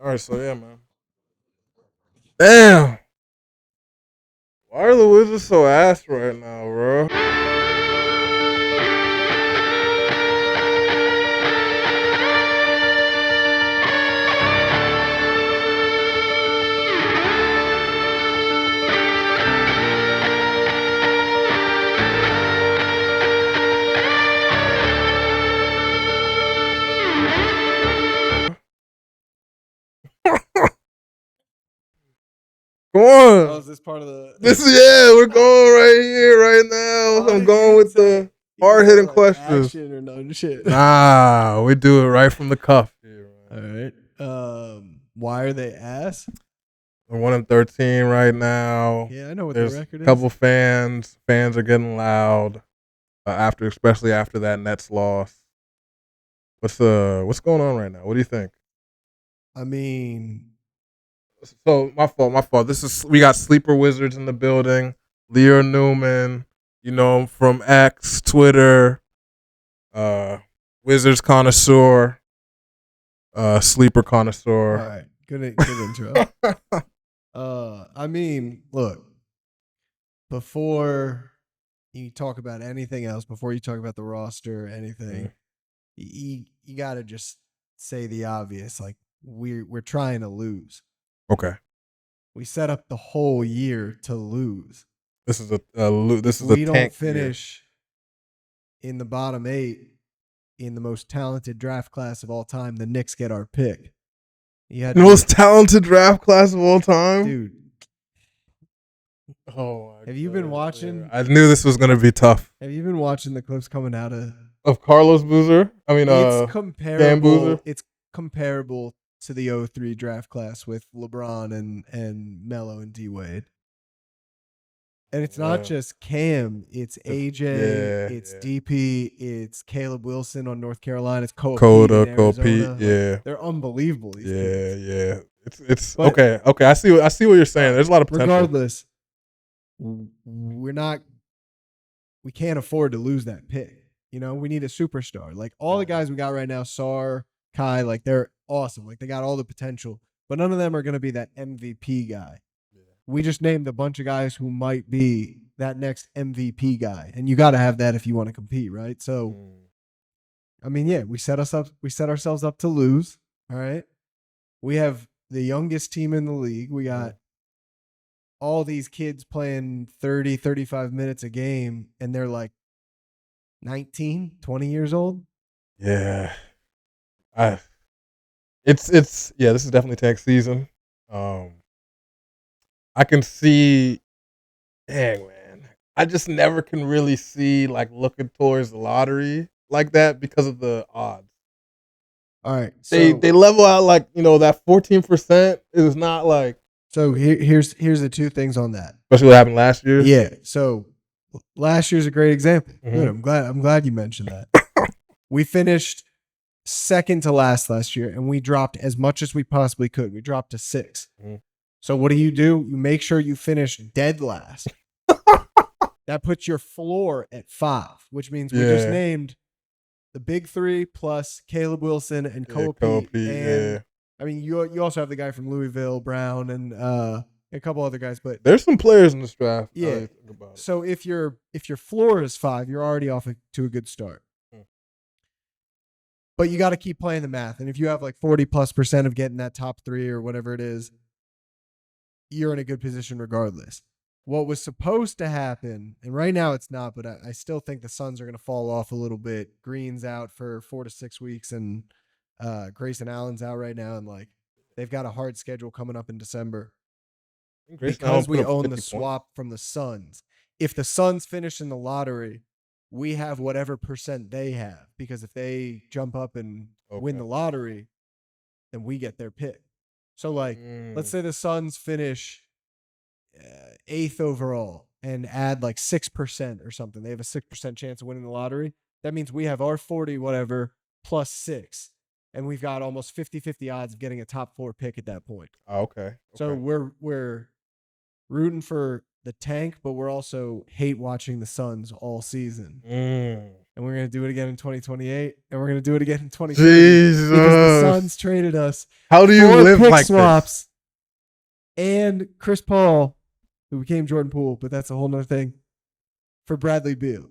All right, so yeah, man. Damn. Why are the Wizards so ass right now, bro? Come Oh, on. is this part of the? We're going right here, right now. I'm going with the hard hitting like questions. action or no shit. Nah, we do it right from the cuff here, man. All right. Why are they ass? We're 1-13 right now. Yeah, I know what There's the record a is. couple fans. Fans are getting loud especially after that Nets loss. What's going on right now? What do you think? I mean, So my fault. We got Sleeper Wizards in the building. Leo Newman, you know him from X, Twitter, uh, Wizards connoisseur, sleeper all connoisseur. right. Good intro. I mean, look, before you talk about anything else, before you talk about the roster, anything, you got to just say the obvious. Like we're trying to lose. Okay, We set up the whole year to lose. this is a We tank don't finish in the bottom 8 in the most talented draft class of all time. The Knicks get our pick. The most talented draft class of all time, dude. Oh, have you been watching? I knew this was gonna be tough. Have you been watching the clips coming out of Carlos Boozer? I mean, it's comparable. Boozer? It's comparable to the 03 draft class with LeBron and Melo and D Wade. And it's not just Cam, it's AJ, it's DP, it's Caleb Wilson on North Carolina, it's Coda, yeah. They're unbelievable. These kids. Yeah. It's okay. I see what you're saying. There's a lot of potential. Regardless, we can't afford to lose that pick. You know, we need a superstar. Like all the guys we got right now, Sar, Kai, like they're awesome. Like they got all the potential, but none of them are going to be that MVP guy. We just named a bunch of guys who might be that next MVP guy, and you got to have that if you want to compete, right? So, I mean, yeah, we set ourselves up to lose. All right, we have the youngest team in the league. We got all these kids playing 30, 35 minutes a game, and they're like 19, 20 years old. Yeah, this is definitely tank season. I can see, dang man, I just never can really see like looking towards the lottery like that because of the odds. All right, so they level out like that 14% is not like. So here's the two things on that. Especially what happened last year. Yeah. So last year's a great example. Good. I'm glad you mentioned that. We finished second to last year, and we dropped as much as we possibly could. We dropped to 6. So what do? You make sure you finish dead last. That puts your floor at 5, which means we just named the big 3 plus Caleb Wilson and Kobe. And I mean, you also have the guy from Louisville, Brown, and a couple other guys. But there's some players in this draft. Yeah. So if your floor is 5, you're already off to a good start. But you got to keep playing the math. And if you have like 40+% of getting that top 3 or whatever it is, you're in a good position regardless. What was supposed to happen, and right now it's not, but I still think the Suns are going to fall off a little bit. Green's out for 4 to 6 weeks, and Grayson Allen's out right now, and like they've got a hard schedule coming up in December. Because we own the swap from the Suns. If the Suns finish in the lottery, we have whatever percent they have, because if they jump up and win the lottery, then we get their pick. So like, let's say the Suns finish 8th overall and add like 6% or something. They have a 6% chance of winning the lottery. That means we have our 40 whatever plus 6, and we've got almost 50-50 odds of getting a top 4 pick at that point. Okay. So we're rooting for the tank, but we're also hate watching the Suns all season. and we're gonna do it again in 2028, and we're gonna do it again in 2030 Jesus. because the Suns traded us How do you 4 live pick like swaps and Chris Paul, who became Jordan Poole, but that's a whole nother thing, for Bradley Beal.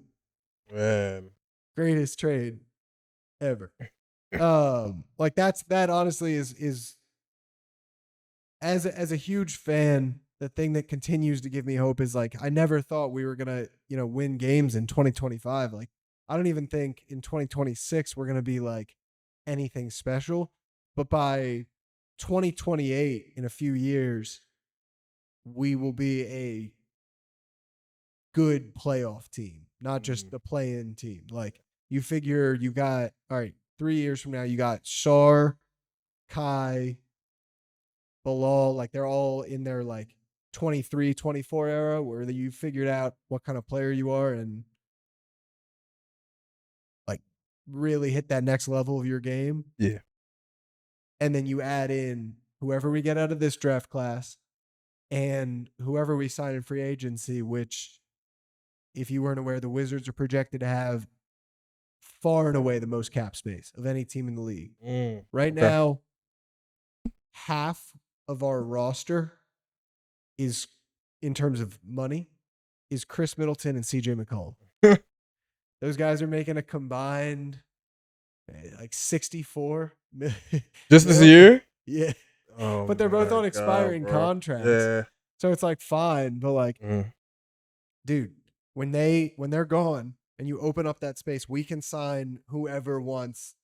this? Man. Greatest trade ever. Like that honestly is as a huge fan, the thing that continues to give me hope is like I never thought we were gonna, win games in 2025. Like I don't even think in 2026 we're gonna be like anything special. But by 2028, in a few years, we will be a good playoff team, not just the play-in team. Like you figure you got, all right, 3 years from now, you got Sar, Kai, Bilal, like they're all in their like 23, 24 era where you figured out what kind of player you are and like really hit that next level of your game. Yeah. And then you add in whoever we get out of this draft class and whoever we sign in free agency, which, if you weren't aware, the Wizards are projected to have far and away the most cap space of any team in the league. Right now, half of our roster is, in terms of money, is Chris Middleton and CJ McCollum. Those guys are making a combined like 64 million. Just this year? Yeah. Oh, but they're both on expiring contracts. Yeah. So it's like fine, but like, dude, when they're gone and you open up that space, we can sign whoever wants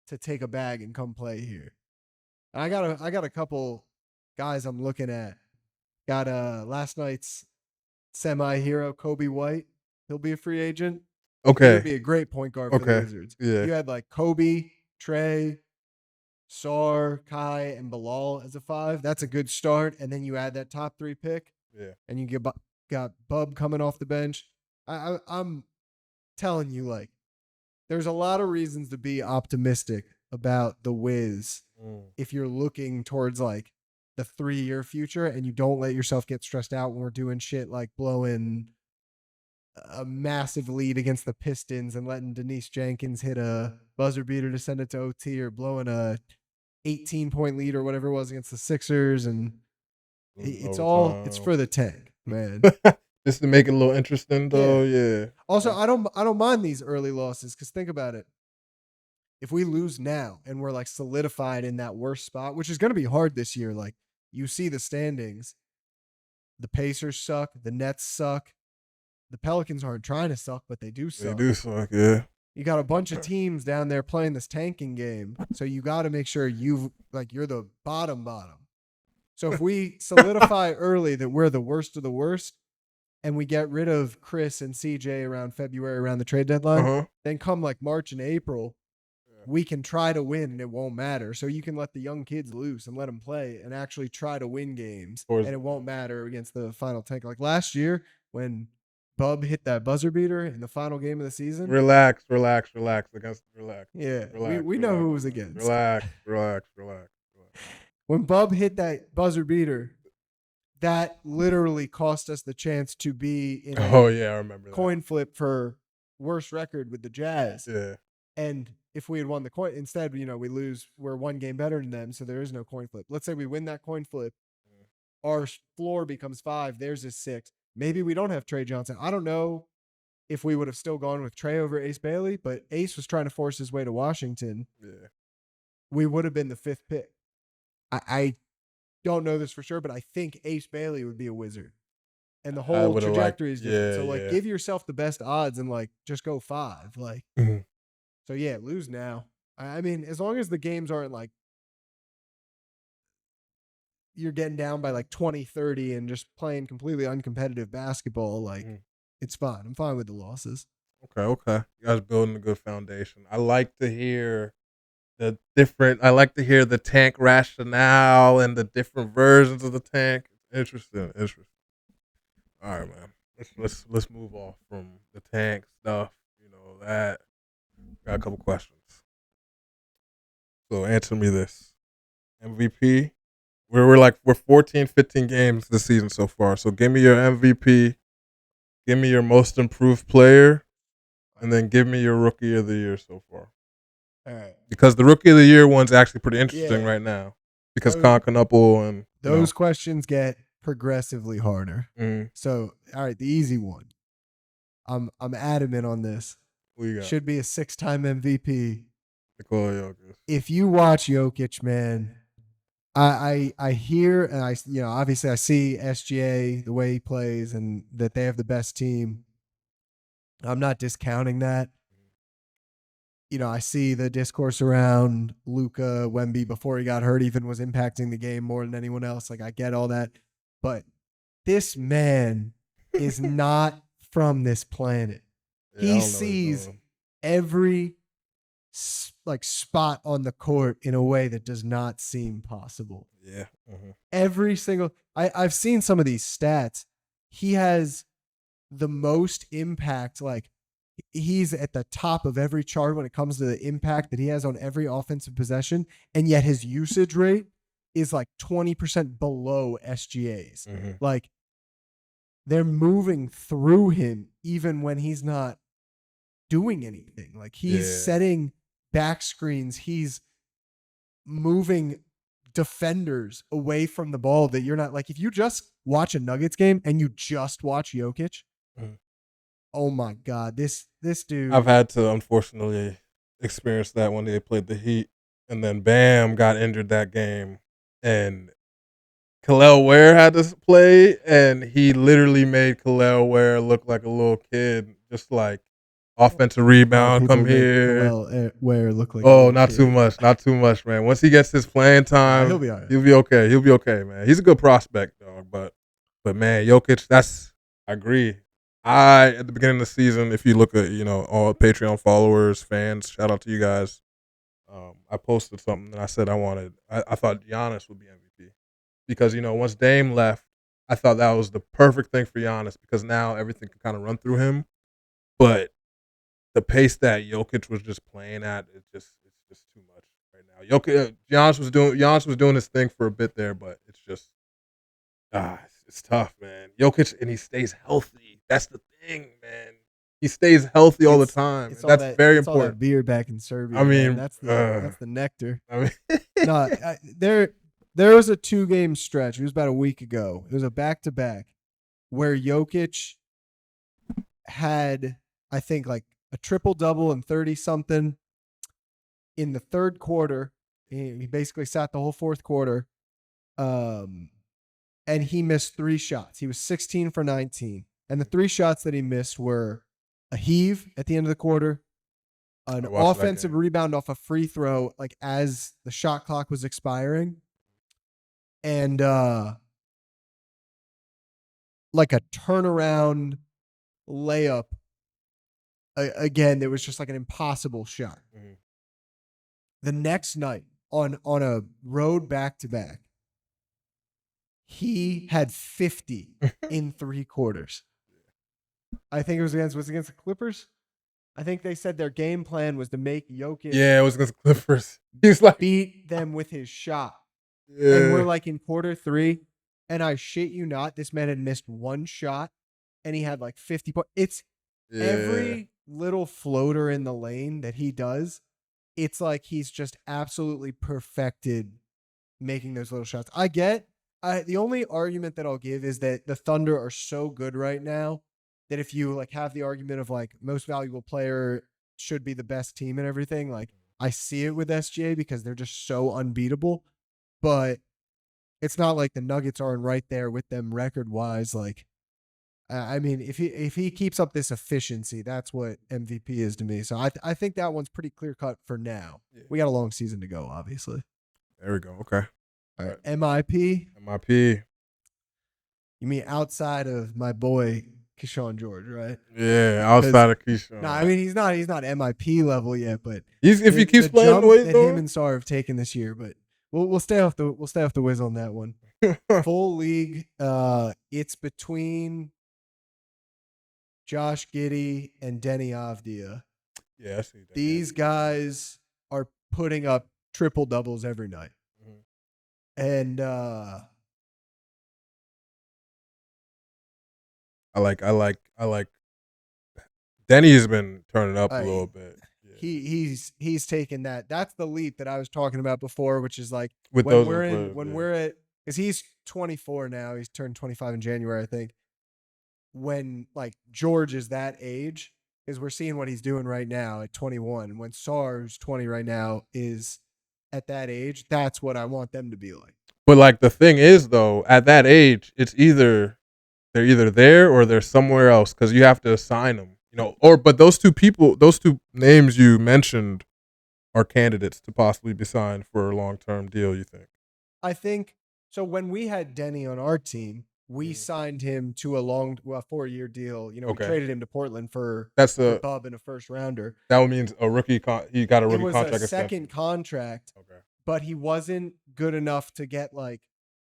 to take a bag and come play here. And I got a couple guys I'm looking at. Got last night's semi-hero Kobe White. He'll be a free agent. Okay. He'd be a great point guard for the Wizards. Yeah. You had like Kobe, Trey, Sar, Kai, and Bilal as a 5. That's a good start. And then you add that top 3 pick. Yeah. And you got Bub coming off the bench. I'm telling you, like, there's a lot of reasons to be optimistic about the Wiz if you're looking towards like the 3-year future and you don't let yourself get stressed out when we're doing shit like blowing a massive lead against the Pistons and letting Denise Jenkins hit a buzzer beater to send it to OT, or blowing a 18-point lead or whatever it was against the Sixers. And it's for the tank, man. Just to make it a little interesting though. Yeah. Also, I don't mind these early losses, because think about it. If we lose now and we're like solidified in that worst spot, which is going to be hard this year, like you see the standings, the Pacers suck, the Nets suck, the Pelicans aren't trying to suck, but they do suck. They do suck, yeah. You got a bunch of teams down there playing this tanking game, so you got to make sure you're the bottom. So if we solidify early that we're the worst of the worst, and we get rid of Chris and CJ around February, around the trade deadline, then come like March and April, we can try to win and it won't matter. So you can let the young kids loose and let them play and actually try to win games, and it won't matter against the final tank. Like last year when Bub hit that buzzer beater in the final game of the season. Relax. Yeah, we know who it was against. Relax. When Bub hit that buzzer beater, that literally cost us the chance to be in a I remember coin flip for worst record with the Jazz. Yeah. And if we had won the coin, instead, we lose. We're 1 game better than them, so there is no coin flip. Let's say we win that coin flip. Our floor becomes 5. Theirs is 6. Maybe we don't have Trey Johnson. I don't know if we would have still gone with Trey over Ace Bailey, but Ace was trying to force his way to Washington. Yeah. We would have been the 5th pick. I don't know this for sure, but I think Ace Bailey would be a Wizard. And the whole trajectory is different. So, give yourself the best odds and, just go 5. So, yeah, lose now. I mean, as long as the games aren't, you're getting down by, 20, 30 and just playing completely uncompetitive basketball, it's fine. I'm fine with the losses. Okay. You guys building a good foundation. I like to hear the tank rationale and the different versions of the tank. Interesting. All right, man. Let's move off from the tank stuff. That. Got a couple questions. So answer me this. MVP. We're 14, 15 games this season so far. So give me your MVP. Give me your most improved player. and then give me your rookie of the year so far. All right. Because the rookie of the year one's actually pretty interesting Yeah. right now. Because Those- Concanupple and Those questions get progressively harder. mm, So, all right, the easy one. I'm adamant on this. who you got? Should be a 6-time MVP. Nikola Jokic. If you watch Jokic, man, I hear and obviously I see SGA, the way he plays and that they have the best team. I'm not discounting that. I see the discourse around Luka Wemby before he got hurt even was impacting the game more than anyone else. Like I get all that, but this man is not from this planet. Yeah, I He don't know what he's sees doing. every spot on the court in a way that does not seem possible. Yeah. Mm-hmm. Every single I've seen some of these stats. He has the most impact. Like he's at the top of every chart when it comes to the impact that he has on every offensive possession, and yet his usage rate is like 20% below SGA's. Mm-hmm. Like they're moving through him even when he's not doing anything. Like he's setting back screens, he's moving defenders away from the ball that you're not like if you just watch a Nuggets game and you just watch Jokic, oh my God, this dude. I've had to unfortunately experience that when they played the Heat, and then Bam got injured that game, and Kel'el Ware had to play, and he literally made Kel'el Ware look like a little kid, just like offensive rebound, come here. Ware look like Oh, not too much, man. Once he gets his playing time, he'll be all right. He'll be okay, man. He's a good prospect, dog. But man, Jokic, I agree. At the beginning of the season, if you look at all Patreon followers, fans, shout out to you guys. I posted something and I said I thought Giannis would be MVP because once Dame left, I thought that was the perfect thing for Giannis because now everything can kind of run through him. But the pace that Jokic was just playing at, it's just too much right now. Giannis was doing his thing for a bit there, but it's just it's tough, man. Jokic, and he stays healthy. That's the thing, man. He stays healthy all the time. That's very important. All that beer back in Serbia. I mean, man. That's the nectar. I mean, No, there was a 2-game stretch. It was about a week ago. It was a back-to-back where Jokic had, I think, like a triple-double and 30-something in the third quarter. He basically sat the whole fourth quarter. And he missed 3 shots. He was 16 for 19. And the 3 shots that he missed were a heave at the end of the quarter, an offensive rebound off a free throw, like as the shot clock was expiring, and like a turnaround layup. Again, it was just like an impossible shot. Mm-hmm. The next night on a road back-to-back, he had 50 in 3 quarters. I think it was against the Clippers. I think they said their game plan was to make Jokic. Yeah, it was against the Clippers. He's like beat them with his shot. Yeah. And we're like in quarter 3, and I shit you not, this man had missed 1 shot, and he had like 50 points. It's every little floater in the lane that he does. It's like he's just absolutely perfected making those little shots. The only argument that I'll give is that the Thunder are so good right now that if you like have the argument of like most valuable player should be the best team and everything, like I see it with SGA because they're just so unbeatable. But it's not like the Nuggets aren't right there with them record wise. Like, I mean, if he keeps up this efficiency, that's what MVP is to me. So I think that one's pretty clear cut for now. Yeah. We got a long season to go, obviously. There we go. Okay. All right. MIP. You mean outside of my boy Keyshawn George, right? Yeah, outside of Keyshawn. No, I mean he's not MIP level yet, but if he keeps playing the way that him and Sarr have taken this year, but we'll stay off the whiz on that one. Full league, it's between Josh Giddey and Denny Avdia. Yeah, I see that. These guys are putting up triple doubles every night. And I like Denny has been turning up a little bit. Yeah. He's taken that. That's the leap that I was talking about before, which is like With when those we're players, when yeah. we're at, because he's 24 now. He's turned 25 in January, I think. When like George is that age, because we're seeing what he's doing right now at 21. When Sarr, who's 20 right now, is at that age, that's what I want them to be like. But like the thing is though, at that age, it's either they're either there or they're somewhere else because you have to assign them. You know, but those two names you mentioned are candidates to possibly be signed for a long-term deal. You think? I think so. When we had Denny on our team, we signed him to a 4-year deal. You know, we Okay. traded him to Portland for Bub in a first rounder. That means a rookie. He got a rookie It was contract. a second contract. Okay. But he wasn't good enough to get like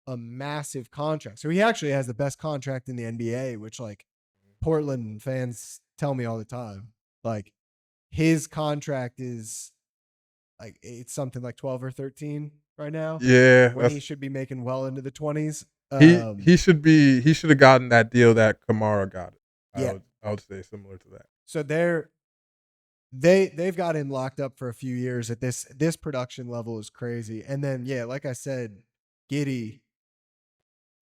a massive contract. So he actually has the best contract in the NBA, which like Portland fans tell me all the time. Like his contract is like it's something like 12 or 13 right now. Yeah, when he should be making well into the 20s. He should have gotten that deal that Kamara got. I would say similar to that. So they've got him locked up for a few years at this production level is crazy. And then like I said, Giddey,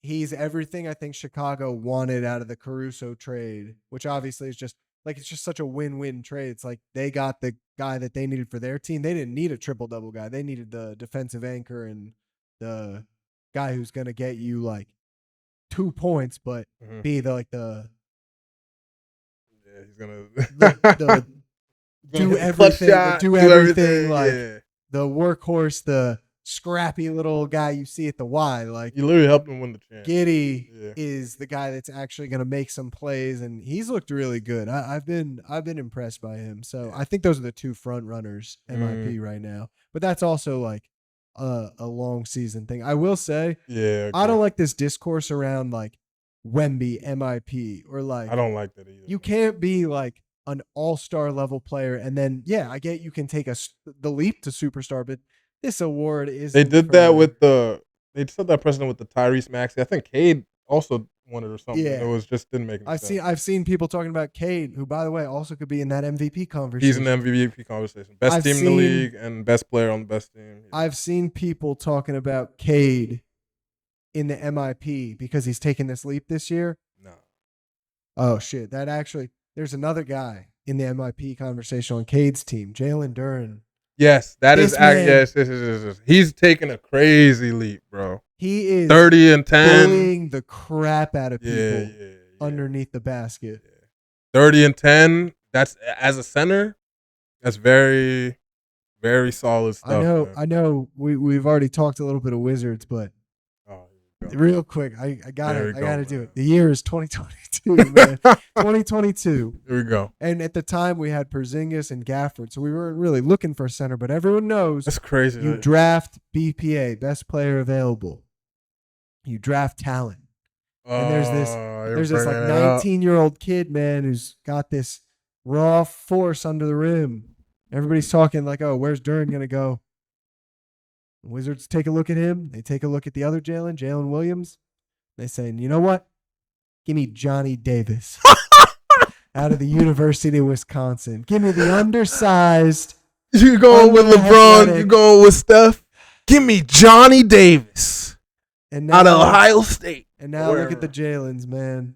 he's everything I think Chicago wanted out of the Caruso trade, which obviously is just like it's just such a win-win trade. It's like they got the guy that they needed for their team. They didn't need a triple-double guy. They needed the defensive anchor and the guy who's going to get you like 2 points, but be the he's gonna do everything, like the workhorse, the scrappy little guy you see at the Y. Like you literally helped him win the chance. Giddey is the guy that's actually going to make some plays, and he's looked really good. I've been impressed by him. So I think those are the two front runners MIP right now. But that's also like a long season thing. I will say, I don't like this discourse around like Wemby MIP or like I don't like that either. You can't be like an all-star level player and then I get you can take the leap to superstar, but this award is they did that with they set that precedent with the Tyrese Maxey. I think Cade also won it or something. Yeah. It was just didn't make any sense. I've seen people talking about Cade, who by the way also could be in that MVP conversation. He's in the MVP conversation. Best team in the league and best player on the best team. Yeah. I've seen people talking about Cade in the MIP because he's taking this leap this year. No. Oh shit. There's another guy in the MIP conversation on Cade's team, Jalen Duren. Yes, yes. He's taking a crazy leap, bro. He is 30 and 10, bullying the crap out of people underneath the basket. 30 and 10. That's as a center. That's very, very solid stuff. I know. We've already talked a little bit of Wizards, but real quick, I gotta do it. The year is 2022, man. 2022. Here we go. And at the time, we had Porzingis and Gafford, so we weren't really looking for a center. But everyone knows that's crazy. You draft BPA, best player available. You draft talent, and there's this like 19-year-old kid, man, who's got this raw force under the rim. Everybody's talking like, "Oh, where's Duren gonna go?" The Wizards take a look at him. They take a look at the other Jalen Williams. They say, you know what? Give me Johnny Davis out of the University of Wisconsin. Give me the undersized. You going with LeBron? You going with Steph? Give me Johnny Davis out of Ohio State. And now look at the Jalen's, man.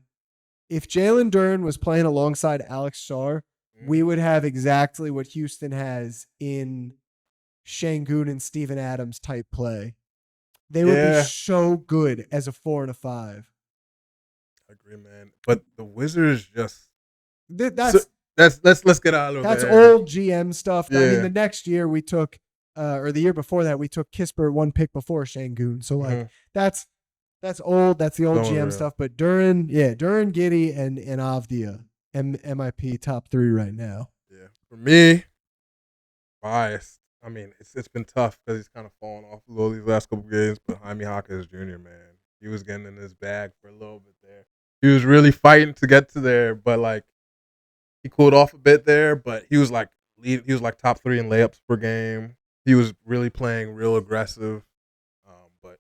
If Jalen Duren was playing alongside Alex Sarr, we would have exactly what Houston has in Şengün and Steven Adams type play. They would be so good as a 4 and a 5. I agree, man. But the Wizards just let's get out of there. That's old GM stuff. Yeah. I mean, the next year we took, or the year before that, we took Kispert 1 pick before Şengün. So like that's old. That's the old GM stuff. But Duren, Giddey, and Avdia, MIP top 3 right now. Yeah, for me, biased. I mean, it's been tough because he's kind of fallen off a little these last couple games. But Jaime Jaquez Jr., man, he was getting in his bag for a little bit there. He was really fighting to get to there, but like he cooled off a bit there. But he was like top 3 in layups per game. He was really playing real aggressive. But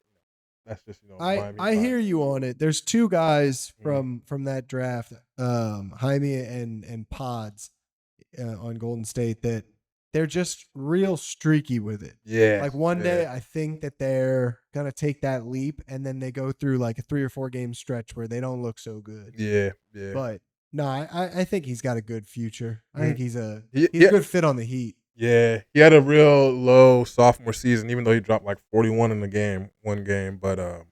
that's just I hear you on it. There's 2 guys from that draft, Jaime and Pods, on Golden State that they're just real streaky with it. Yeah. Like one day, I think that they're gonna take that leap, and then they go through like a 3 or 4 game stretch where they don't look so good. Yeah. Yeah. But no, I think he's got a good future. I think he's a He- he's yeah. a good fit on the Heat. Yeah, he had a real low sophomore season, even though he dropped like 41 in the game, one game. But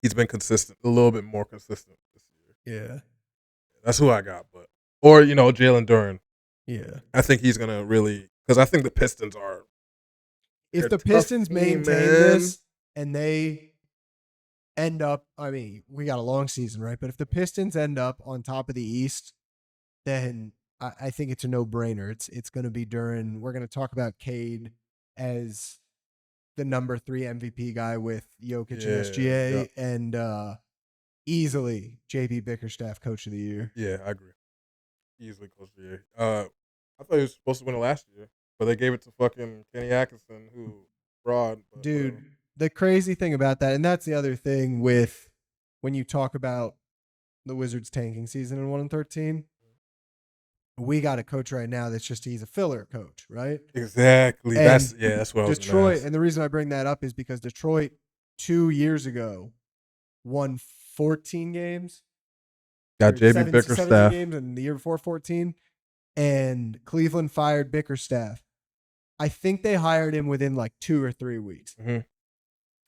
he's been consistent, a little bit more consistent this year. Yeah, That's who I got. But or Jalen Duren. yeah. I think he's gonna really, because I think the Pistons are. If they're the a tough Pistons team, maintain man. this and they end up, I mean, we got a long season, right? But if the Pistons end up on top of the East, then I think it's a no-brainer. It's going to be Duren. We're going to talk about Cade as the number 3 MVP guy with Jokic and SGA, and easily JB Bickerstaff Coach of the Year. Yeah, I agree. Easily Coach of the Year. I thought he was supposed to win it last year, but they gave it to fucking Kenny Atkinson, who fraud. But, Dude, the crazy thing about that, and that's the other thing with when you talk about the Wizards tanking season in 1-13, we got a coach right now that's just he's a filler coach, right? exactly. And That's what I was gonna Detroit, ask. and the reason I bring that up is because Detroit 2 years ago won 14 games. Got or JB 17 Bickerstaff. games, and the year before 14, and Cleveland fired Bickerstaff. I think they hired him within like 2 or 3 weeks.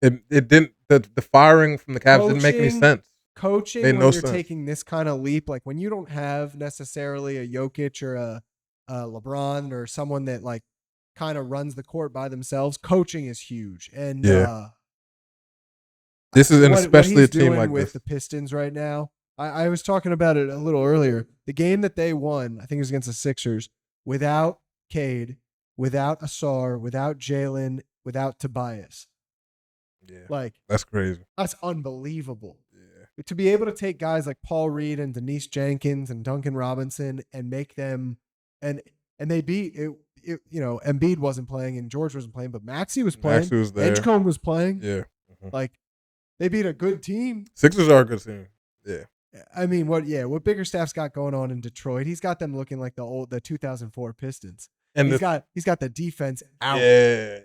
It didn't. The firing from the Cavs didn't make any sense. Coaching Made when no you're sense. taking this kind of leap, like when you don't have necessarily a Jokic or a LeBron or someone that like kind of runs the court by themselves, coaching is huge. And This is, and what especially he's a team doing like with this. the Pistons right now. I was talking about it a little earlier. The game that they won, I think it was against the Sixers, without Cade, without Asar, without Jalen, without Tobias. Yeah, Like, that's crazy. that's unbelievable. Yeah, To be able to take guys like Paul Reed and Denise Jenkins and Duncan Robinson and make them and they beat it. Embiid wasn't playing and George wasn't playing, but Maxey was playing. Maxey was there. Edgecombe was playing. Yeah, Like, they beat a good team. Sixers are a good team. Yeah, I mean, what Bickerstaff's got going on in Detroit, he's got them looking like the 2004 Pistons. and He's got the defense out. Yeah.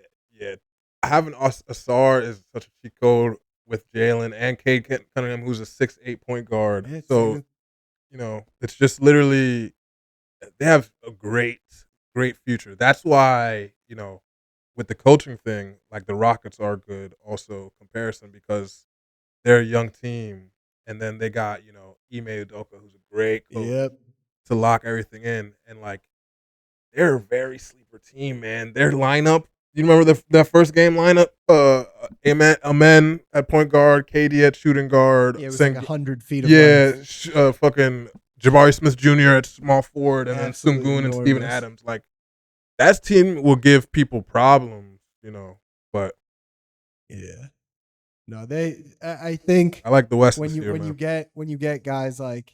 Having Asar is such a cheat code with Jalen and Cade Cunningham, who's a 6'8" point guard. Yeah, So it's just literally they have a great future. That's why with the coaching thing, like the Rockets are good also comparison because they're a young team, and then they got Ime Udoka, who's a great coach to lock everything in, and like they're a very sleeper team, man. Their lineup, you remember that first game lineup? Amen at point guard, KD at shooting guard. Yeah, it was like 100 feet of length. Fucking Jabari Smith Jr. at small forward, and Absolutely then Sengun and enormous. Steven Adams. Like that team will give people problems, but Yeah. No, I think I like the West when this you year, when man. you get guys like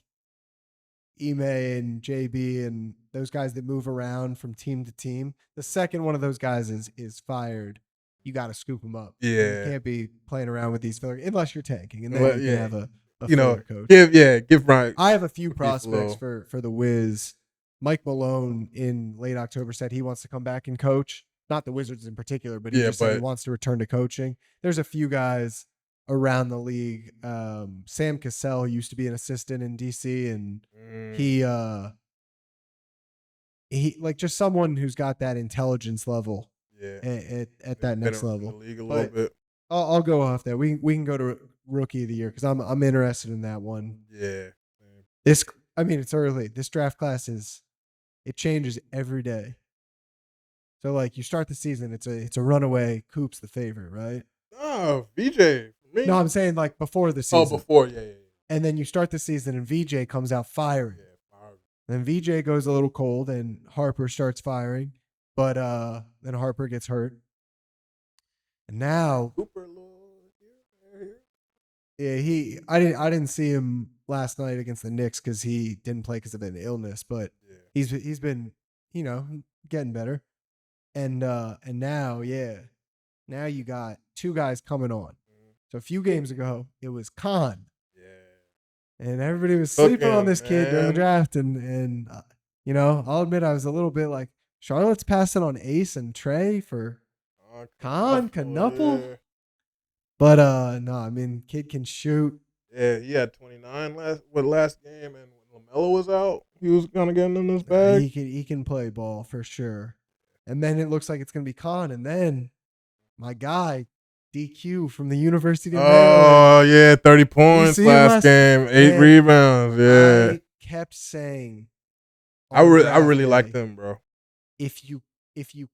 Ime and JB and those guys that move around from team to team, the second one of those guys is fired, you got to scoop them up. Yeah. You can't be playing around with these filler unless you're tanking, and then you can have a filler coach. Give Brian. I have a few a piece prospects low. for the Wiz. Mike Malone in late October said he wants to come back and coach. Not the Wizards in particular, but he just said he wants to return to coaching. There's a few guys around the league. Sam Cassell, who used to be an assistant in DC, and he like just someone who's got that intelligence level at that next level. In the league a little bit. I'll go off that. We can go to rookie of the year because I'm interested in that one. Yeah. It's early. This draft class it changes every day. So like you start the season, it's a runaway. Coop's the favorite, right? Oh, VJ. Me? No, I'm saying like before the season. Oh, before, yeah. And then you start the season, and VJ comes out firing. Yeah, firing. Then VJ goes a little cold, and Harper starts firing, but then Harper gets hurt. And now, Cooper, yeah, I didn't see him last night against the Knicks because he didn't play because of an illness, but he's been getting better. And now you got two guys coming on. So a few games ago, it was Khan. Yeah. And everybody was sleeping on this kid during the draft. And You know, I'll admit I was a little bit like Charlotte's passing on Ace and Trey for Knuffle. Yeah. But no, I mean, kid can shoot. Yeah, he had 29 last game, and when LaMelo was out, he was kind of getting in his Nah, bag. he can play ball for sure. And then it looks like it's gonna be Khan, and then my guy DQ from the University of Maryland. Oh yeah, 30 Did you points see him last last? game, 8 Man, rebounds. Yeah, I kept saying I on I draft really liked day, him, bro. if you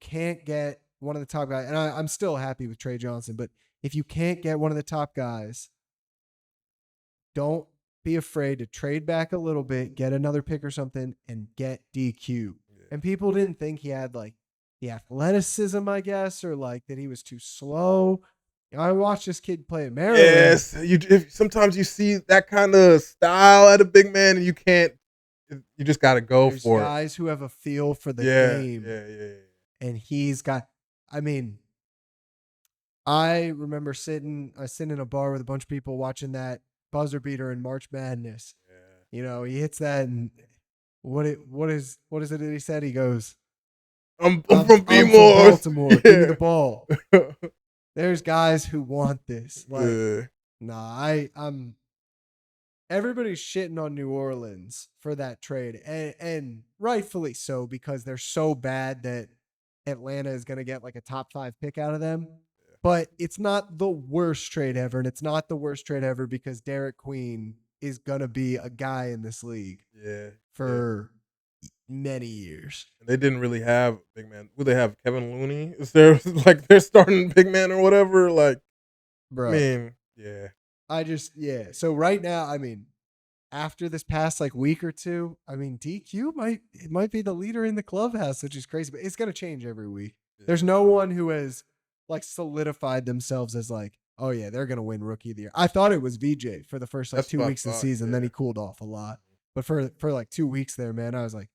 can't get one of the top guys, and I'm still happy with Trey Johnson, but if you can't get one of the top guys, don't be afraid to trade back a little bit, get another pick or something, and get DQ. Yeah. And people didn't think he had like the athleticism, I guess, or like that he was too slow. I watched this kid play at Maryland. Yes, sometimes you see that kind of style at a big man, and you can't. You just got to go There's for it. guys who have a feel for the Yeah, game, yeah. and he's got. I mean, I remember sitting in a bar with a bunch of people watching that buzzer beater in March Madness. Yeah. You know, he hits that, and what is it that he said? He goes, I'm I'm from from B-More. Baltimore. Yeah. Give me the ball. There's guys who want this. Like, Yeah. nah, I'm. Everybody's shitting on New Orleans for that trade, and rightfully so, because they're so bad that Atlanta is going to get like a top 5 pick out of them. But it's not the worst trade ever, and it's not the worst trade ever because Derek Queen is going to be a guy in this league for many years. And they didn't really have big man. Who they have? Kevin Looney? Is there like they're starting big man or whatever? Like, Bro, I mean, yeah. So right now, I mean, after this past like week or two, I mean, DQ might be the leader in the clubhouse, which is crazy, but it's going to change every week. Yeah. There's no one who has like solidified themselves as like, oh yeah, they're going to win rookie of the year. I thought it was VJ for the first like That's 2 what I weeks of the thought, season. yeah. Then he cooled off a lot. But for like 2 weeks there, man, I was like,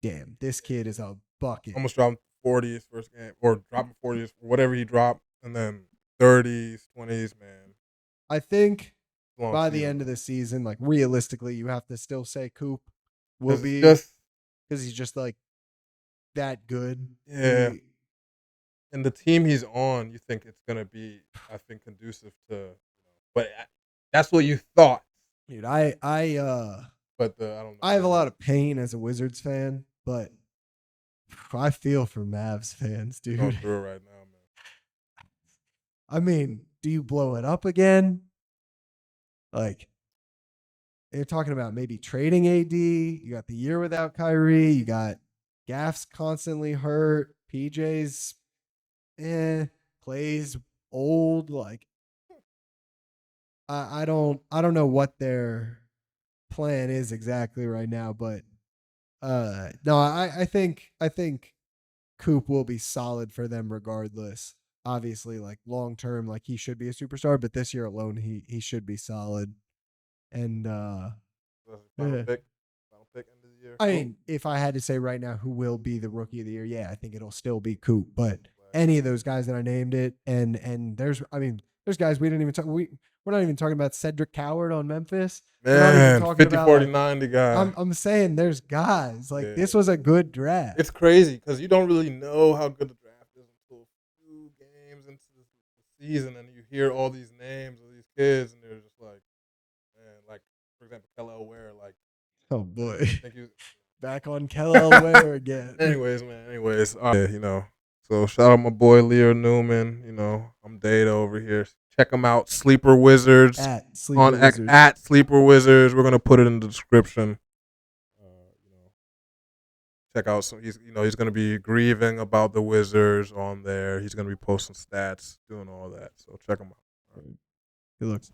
damn, this kid is a bucket. Almost dropped 40 his first game, or dropping 40s, whatever he dropped, and then 30s, 20s, man. I think Long by the season, end of the season, like realistically, you have to still say Coop will 'Cause be it's just because he's just like that good. yeah. And the team he's on, you think it's gonna be, I think, conducive to, but that's what you thought. Dude, But I I don't know. I have a lot of pain as a Wizards fan, but I feel for Mavs fans, We're going dude. through it right now, man. I mean, do you blow it up again? Like, they're talking about maybe trading AD. You got the year without Kyrie. You got Gaff's constantly hurt. PJ's plays old. Like, I don't know what their plan is exactly right now, but no, I think Coop will be solid for them regardless. Obviously, like long term, like he should be a superstar, but this year alone, he should be solid. And Final pick end of the year. I mean, if I had to say right now who will be the rookie of the year, yeah, I think it'll still be Coop. But any of those guys that I named it, and there's guys we didn't even talk. We're not even talking about Cedric Coward on Memphis. Man, 50-40-90 guy. I'm saying there's guys like this was a good draft. It's crazy because you don't really know how good the draft is until 2 games into the season, and you hear all these names of these kids, and they're just like, man, like for example, Kel'el Ware, like, oh boy, thank you. Back on Kel'el Ware again. Anyways, yeah, so shout out my boy Leo Newman. I'm Data over here. Check him out, SleeperWizards at SleeperWizards. at SleeperWizards. We're gonna put it in the description. Check out some. He's gonna be grieving about the Wizards on there. He's gonna be posting stats, doing all that. So check him out. Good looks.